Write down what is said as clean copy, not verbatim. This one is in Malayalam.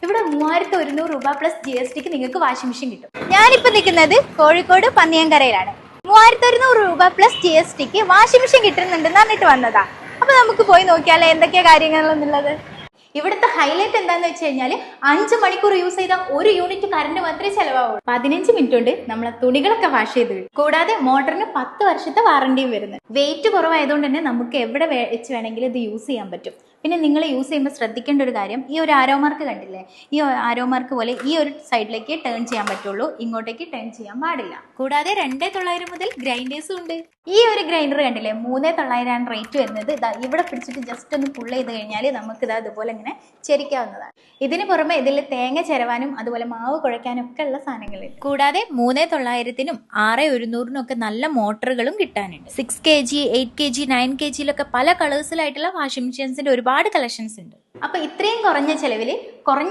ഇവിടെ 3100 രൂപ പ്ലസ് GSTക്ക് നിങ്ങൾക്ക് വാഷിംഗ് മെഷീൻ കിട്ടും. ഞാനിപ്പോ നിൽക്കുന്നത് കോഴിക്കോട് പന്നിയങ്കരയിലാണ്. 3100 രൂപ പ്ലസ് GSTക്ക് വാഷിംഗ് മെഷീൻ കിട്ടുന്നുണ്ടെന്ന് പറഞ്ഞിട്ട് വന്നതാ. അപ്പൊ നമുക്ക് പോയി നോക്കിയാലോ എന്തൊക്കെയാ കാര്യങ്ങളെന്നുള്ളത്. ഇവിടുത്തെ ഹൈലൈറ്റ് എന്താന്ന് വെച്ച് കഴിഞ്ഞാൽ 5 മണിക്കൂർ യൂസ് ചെയ്താൽ 1 യൂണിറ്റ് കറണ്ട് മാത്രമേ ചെലവാകുള്ളൂ. 15 മിനിറ്റ് കൊണ്ട് നമ്മളെ തുണികളൊക്കെ വാഷ് ചെയ്ത് കിട്ടും. കൂടാതെ മോട്ടറിന് 10 വർഷത്തെ വാറണ്ടിയും വരുന്നത്. വെയിറ്റ് കുറവായതുകൊണ്ട് തന്നെ നമുക്ക് എവിടെ വെച്ച് വേണമെങ്കിലും ഇത് യൂസ് ചെയ്യാൻ പറ്റും. പിന്നെ നിങ്ങൾ യൂസ് ചെയ്യുമ്പോൾ ശ്രദ്ധിക്കേണ്ട ഒരു കാര്യം, ഈ ഒരു ആരോ മാർക്ക് കണ്ടില്ലേ, ഈ ആരോ മാർക്ക് പോലെ ഈ ഒരു സൈഡിലേക്ക് ടേൺ ചെയ്യാൻ പറ്റുള്ളൂ, ഇങ്ങോട്ടേക്ക് ടേൺ ചെയ്യാൻ പാടില്ല. കൂടാതെ 2900 മുതൽ ഗ്രൈൻഡേഴ്സും ഉണ്ട്. ഈ ഒരു ഗ്രൈൻഡർ കണ്ടില്ലേ, 3900 റേറ്റ് വരുന്നത്. ഇതാ ഇവിടെ പിടിച്ചിട്ട് ജസ്റ്റ് ഒന്ന് പുള്ള് ചെയ്ത് കഴിഞ്ഞാൽ നമുക്ക് ഇതാ അതുപോലെ ഇങ്ങനെ ചെരിക്കാവുന്നതാണ്. ഇതിന് പുറമെ ഇതിൽ തേങ്ങ ചിരവാനും അതുപോലെ മാവ് കുഴയ്ക്കാനും ഒക്കെ ഉള്ള സാധനങ്ങളുണ്ട്. കൂടാതെ 3900-നും 6100-നും ഒക്കെ നല്ല മോട്ടറുകളും കിട്ടാനുണ്ട്. 6 kg, 8 kg, 9 kg പല കളേഴ്സിലായിട്ടുള്ള വാഷിംഗ് മെഷീൻസിന്റെ ഒരുപാട് കളക്ഷൻസ് ഉണ്ട്. അപ്പൊ ഇത്രയും കുറഞ്ഞ ചെലവിൽ കുറഞ്ഞ